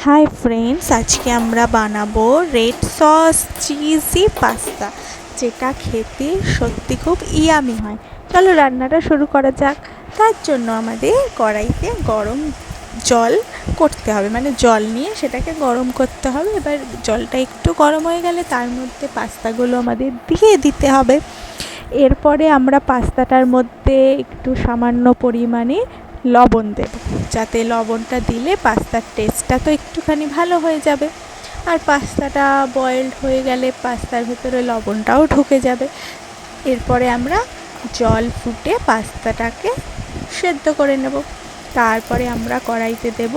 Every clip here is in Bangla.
হাই ফ্রেন্ডস, আজকে আমরা বানাবো রেড সস চিজি পাস্তা, যেটা খেতে সত্যি খুব ইয়ামি হয়। চলো রান্নাটা শুরু করা যাক। তার জন্য আমাদের কড়াইতে গরম জল করতে হবে, মানে জল নিয়ে সেটাকে গরম করতে হবে। এবার জলটা একটু গরম হয়ে গেলে তার মধ্যে পাস্তাগুলো আমাদের দিয়ে দিতে হবে। এরপরে আমরা পাস্তাটার মধ্যে একটু সামান্য পরিমাণে লবণ দেব, যাতে লবণটা দিলে পাস্তার টেস্টটা তো একটুখানি ভালো হয়ে যাবে। আর পাস্তাটা বয়েলড হয়ে গেলে পাস্তার ভেতরে লবণটাও ঢুকে যাবে। এরপরে আমরা জল ফুটে পাস্তাটাকে সেদ্ধ করে নেব। তারপরে আমরা কড়াইতে দেব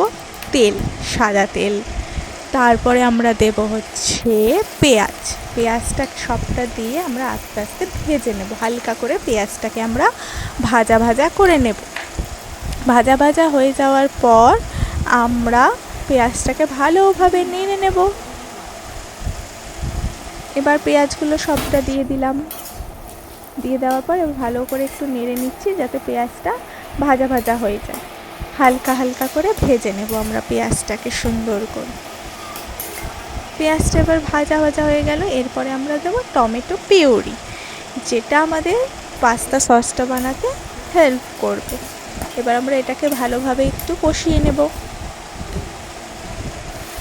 তেল, সাদা তেল। তারপরে আমরা দেব হচ্ছে পেঁয়াজটা সবটা দিয়ে আমরা আস্তে আস্তে ভেজে নেব। হালকা করে পেঁয়াজটাকে আমরা ভাজা ভাজা করে নেব। ভাজা ভাজা হয়ে যাওয়ার পর আমরা পেঁয়াজটাকে ভালোভাবে নেড়ে নেব। এবার পেঁয়াজগুলো সবটা দিয়ে দিলাম। দিয়ে দেওয়ার পর ভালো করে একটু নেড়ে নিচ্ছি, যাতে পেঁয়াজটা ভাজা ভাজা হয়ে যায়। হালকা হালকা করে ভেজে নেব আমরা পেঁয়াজটাকে সুন্দর করে। পেঁয়াজটা এবার ভাজা ভাজা হয়ে গেল। এরপরে আমরা দেবো টমেটো পিউরি, যেটা আমাদের পাস্তা সসটা বানাতে হেল্প করবে। এবার আমরা এটাকে ভালোভাবে একটু কষিয়ে নেব।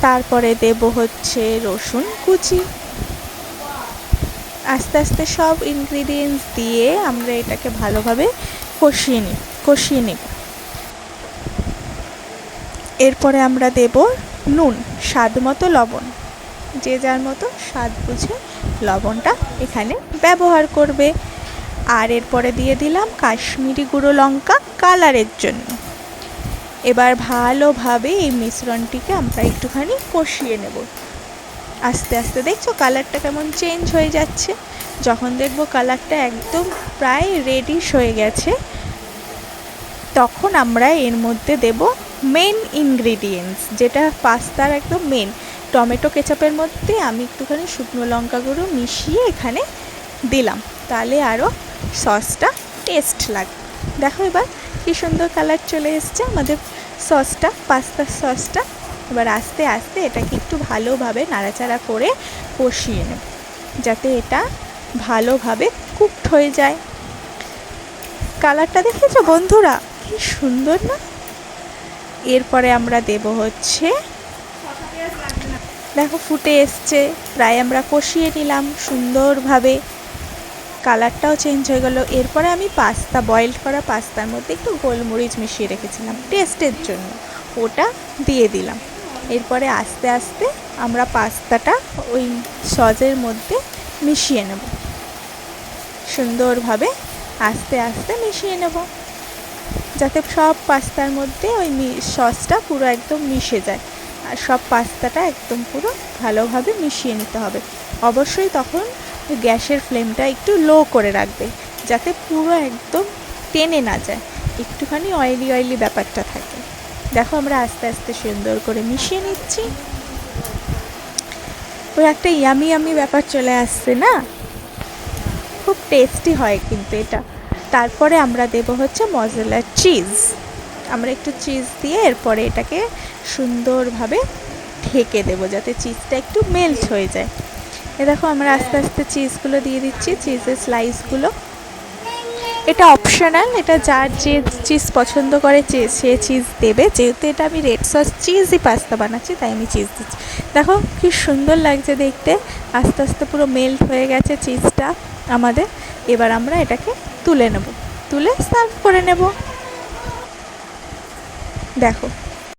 তারপরে দেব হচ্ছে রসুন কুচি। আস্তে আস্তে সব ইনগ্রিডিয়েন্টস দিয়ে আমরা এটাকে ভালোভাবে কষিয়ে নেব। এরপরে আমরা দেব নুন, স্বাদ মতো লবণ। যে যার মতো স্বাদ বুঝে লবণটা এখানে ব্যবহার করবে। আর এরপরে দিয়ে দিলাম কাশ্মীরি গুঁড়ো লঙ্কা কালারের জন্য। এবার ভালোভাবে এই মিশ্রণটিকে আমরা একটুখানি কষিয়ে নেব। আস্তে আস্তে দেখছো কালারটা কেমন চেঞ্জ হয়ে যাচ্ছে। যখন দেখবো কালারটা একদম প্রায় রেডিশ হয়ে গেছে, তখন আমরা এর মধ্যে দেব মেন ইনগ্রিডিয়েন্টস, যেটা পাস্তার একদম মেন। টমেটো কেচাপের মধ্যে আমি একটুখানি শুকনো লঙ্কা গুঁড়ো মিশিয়ে এখানে দিলাম, তাহলে আরও সসটা টেস্ট লাগবে। দেখো এবার কী সুন্দর কালার চলে এসছে আমাদের সসটা, পাস্তার সসটা। এবার আস্তে আস্তে এটাকে একটু ভালোভাবে নাড়াচাড়া করে কষিয়ে নেব, যাতে এটা ভালোভাবে কুকড হয়ে যায়। কালারটা দেখেছো বন্ধুরা, কি সুন্দর না? এরপরে আমরা দেব হচ্ছে, দেখো ফুটে এসছে, প্রায় আমরা কষিয়ে নিলাম সুন্দরভাবে। কালারটাও চেঞ্জ হয়ে গেল। এরপরে আমি বয়েলড করা পাস্তার মধ্যে একটু গোলমরিচ মিশিয়ে রেখেছিলাম টেস্টের জন্য, ওটা দিয়ে দিলাম। এরপরে আস্তে আস্তে আমরা পাস্তাটা ওই সসের মধ্যে মিশিয়ে নেব। সুন্দরভাবে আস্তে আস্তে মিশিয়ে নেব, যাতে সব পাস্তার মধ্যে ওই সসটা পুরো একদম মিশে যায়। আর সব পাস্তাটা একদম পুরো ভালোভাবে মিশিয়ে নিতে হবে। অবশ্যই তখন গ্যাসের ফ্লেমটা একটু লো করে রাখবে, যাতে পুরো একদম টেনে না যায়, একটুখানি অয়েলি ব্যাপারটা থাকে। দেখো আমরা আস্তে আস্তে সুন্দর করে মিশিয়ে নিচ্ছি। ওই একটা ইয়ামি ব্যাপার চলে আসছে না, খুব টেস্টি হয় কিন্তু এটা। তারপরে আমরা দেব হচ্ছে মজেরেলা চিজ। আমরা একটু চিজ দিয়ে এরপরে এটাকে সুন্দরভাবে ঢেকে দেবো, যাতে চিজটা একটু মেল্ট হয়ে যায়। দেখো আমরা আস্তে আস্তে চিজগুলো দিয়ে দিচ্ছি, চিজের স্লাইসগুলো। এটা অপশনাল, এটা যার যে চিজ পছন্দ করে সে চিজ দেবে। যেহেতু এটা আমি রেড সস চিজই পাস্তা বানাচ্ছি, তাই আমি চিজ দিচ্ছি। দেখো কি সুন্দর লাগছে দেখতে, আস্তে আস্তে পুরো মেল্ট হয়ে গেছে চিজটা আমাদের। এবার আমরা এটাকে তুলে সার্ভ করে নেব। দেখো